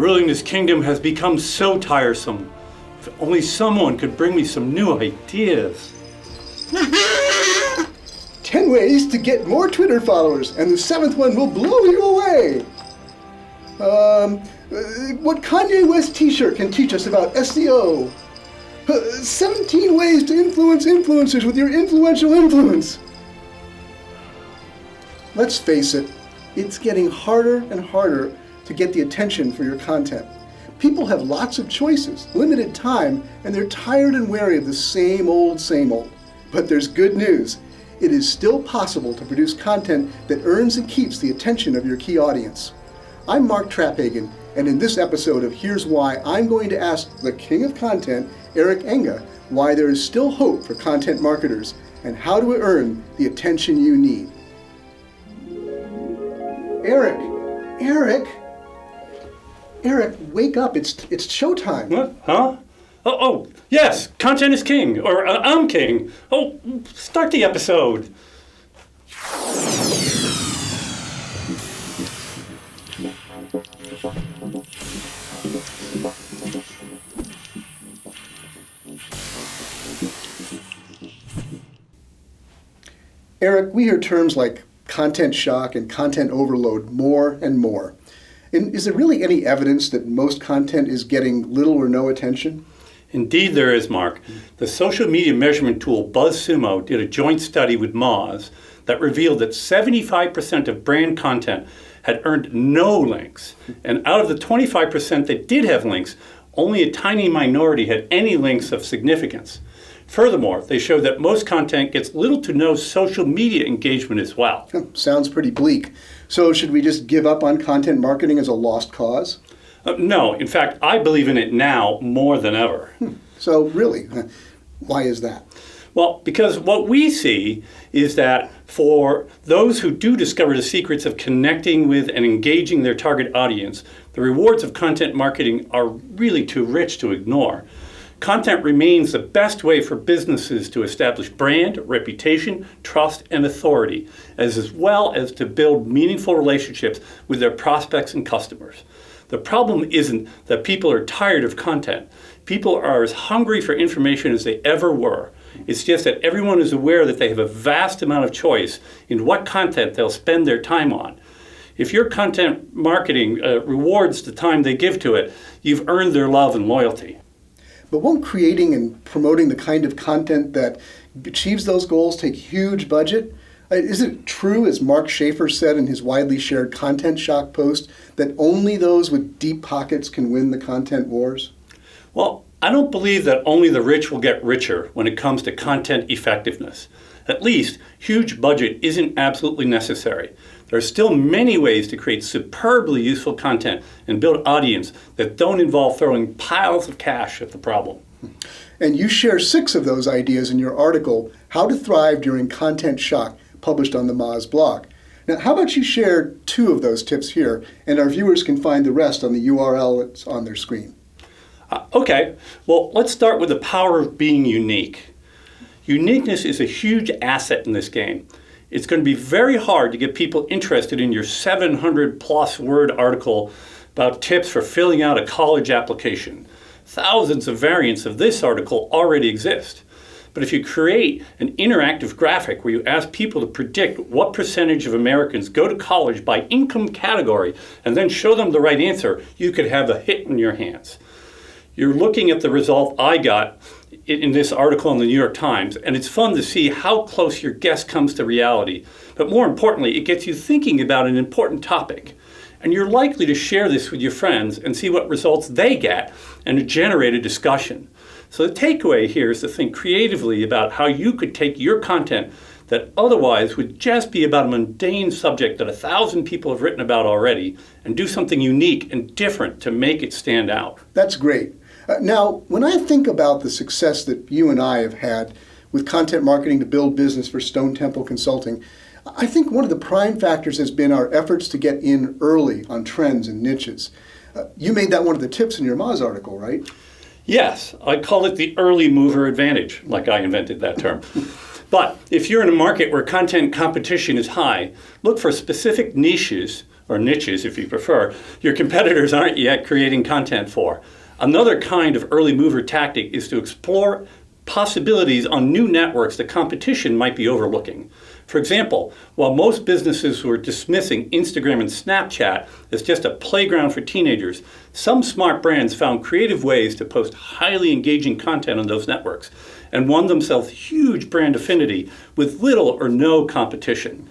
Ruling this kingdom has become so tiresome. If only someone could bring me some new ideas. 10 ways to get more Twitter followers, and the 7th one will blow you away. What Kanye West t-shirt can teach us about SEO. 17 ways to influence influencers with your influential influence. Let's face it, it's getting harder and harder to get the attention for your content. People have lots of choices, limited time, and they're tired and wary of the same old, same old. But there's good news. It is still possible to produce content that earns and keeps the attention of your key audience. I'm Mark Traphagen, and in this episode of Here's Why, I'm going to ask the king of content, Enge, why there is still hope for content marketers and how to earn the attention you need. Eric, wake up, it's showtime. What? Huh? Oh, yes, content is king, or I'm king. Oh, start the episode. Eric, we hear terms like content shock and content overload more and more. And is there really any evidence that most content is getting little or no attention? Indeed there is, Mark. The social media measurement tool BuzzSumo did a joint study with Moz that revealed that 75% of brand content had earned no links. And out of the 25% that did have links, only a tiny minority had any links of significance. Furthermore, they showed that most content gets little to no social media engagement as well. Sounds pretty bleak. So should we just give up on content marketing as a lost cause? No, in fact, I believe in it now more than ever. So really, why is that? Well, because what we see is that for those who do discover the secrets of connecting with and engaging their target audience, the rewards of content marketing are really too rich to ignore. Content remains the best way for businesses to establish brand, reputation, trust, and authority, as well as to build meaningful relationships with their prospects and customers. The problem isn't that people are tired of content. People are as hungry for information as they ever were. It's just that everyone is aware that they have a vast amount of choice in what content they'll spend their time on. If your content marketing rewards the time they give to it, you've earned their love and loyalty. But won't creating and promoting the kind of content that achieves those goals take huge budget? Is it true, as Mark Schaefer said in his widely shared Content Shock post, that only those with deep pockets can win the content wars? Well, I don't believe that only the rich will get richer when it comes to content effectiveness. At least, huge budget isn't absolutely necessary. There are still many ways to create superbly useful content and build audience that don't involve throwing piles of cash at the problem. And you share 6 of those ideas in your article, How to Thrive During Content Shock, published on the Moz blog. Now, how about you share 2 of those tips here, and our viewers can find the rest on the URL that's on their screen. Okay, well, let's start with the power of being unique. Uniqueness is a huge asset in this game. It's going to be very hard to get people interested in your 700-plus word article about tips for filling out a college application. Thousands of variants of this article already exist. But if you create an interactive graphic where you ask people to predict what percentage of Americans go to college by income category and then show them the right answer, you could have a hit in your hands. You're looking at the result I got in this article in the New York Times, and it's fun to see how close your guess comes to reality. But more importantly, it gets you thinking about an important topic. And you're likely to share this with your friends and see what results they get and to generate a discussion. So the takeaway here is to think creatively about how you could take your content that otherwise would just be about a mundane subject that 1,000 people have written about already and do something unique and different to make it stand out. That's great. Now, when I think about the success that you and I have had with content marketing to build business for Stone Temple Consulting, I think one of the prime factors has been our efforts to get in early on trends and niches. You made that one of the tips in your Moz article, right? Yes, I call it the early mover advantage, like I invented that term. But if you're in a market where content competition is high, look for specific niches or niches if you prefer, your competitors aren't yet creating content for. Another kind of early mover tactic is to explore possibilities on new networks the competition might be overlooking. For example, while most businesses were dismissing Instagram and Snapchat as just a playground for teenagers, some smart brands found creative ways to post highly engaging content on those networks and won themselves huge brand affinity with little or no competition.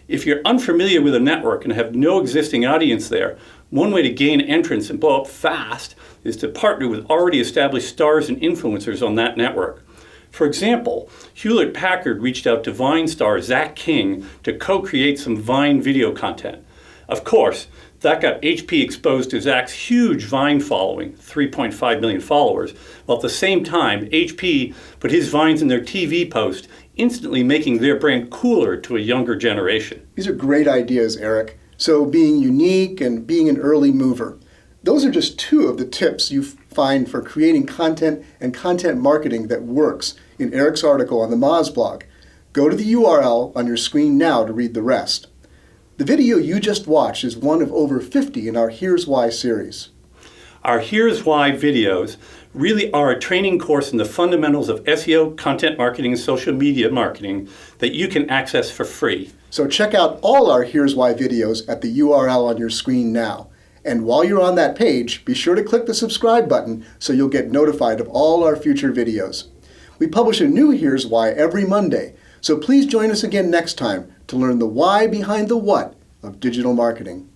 If you're unfamiliar with a network and have no existing audience there, one way to gain entrance and blow up fast is to partner with already established stars and influencers on that network. For example, Hewlett-Packard reached out to Vine star Zach King to co-create some Vine video content. Of course, that got HP exposed to Zach's huge Vine following, 3.5 million followers, while at the same time, HP put his Vines in their TV post, instantly making their brand cooler to a younger generation. These are great ideas, Eric. So being unique and being an early mover. Those are just two of the tips you find for creating content and content marketing that works in Eric's article on the Moz blog. Go to the URL on your screen now to read the rest. The video you just watched is one of over 50 in our Here's Why series. Our Here's Why videos really are a training course in the fundamentals of SEO, content marketing, and social media marketing that you can access for free. So check out all our Here's Why videos at the URL on your screen now. And while you're on that page, be sure to click the subscribe button so you'll get notified of all our future videos. We publish a new Here's Why every Monday, so please join us again next time to learn the why behind the what of digital marketing.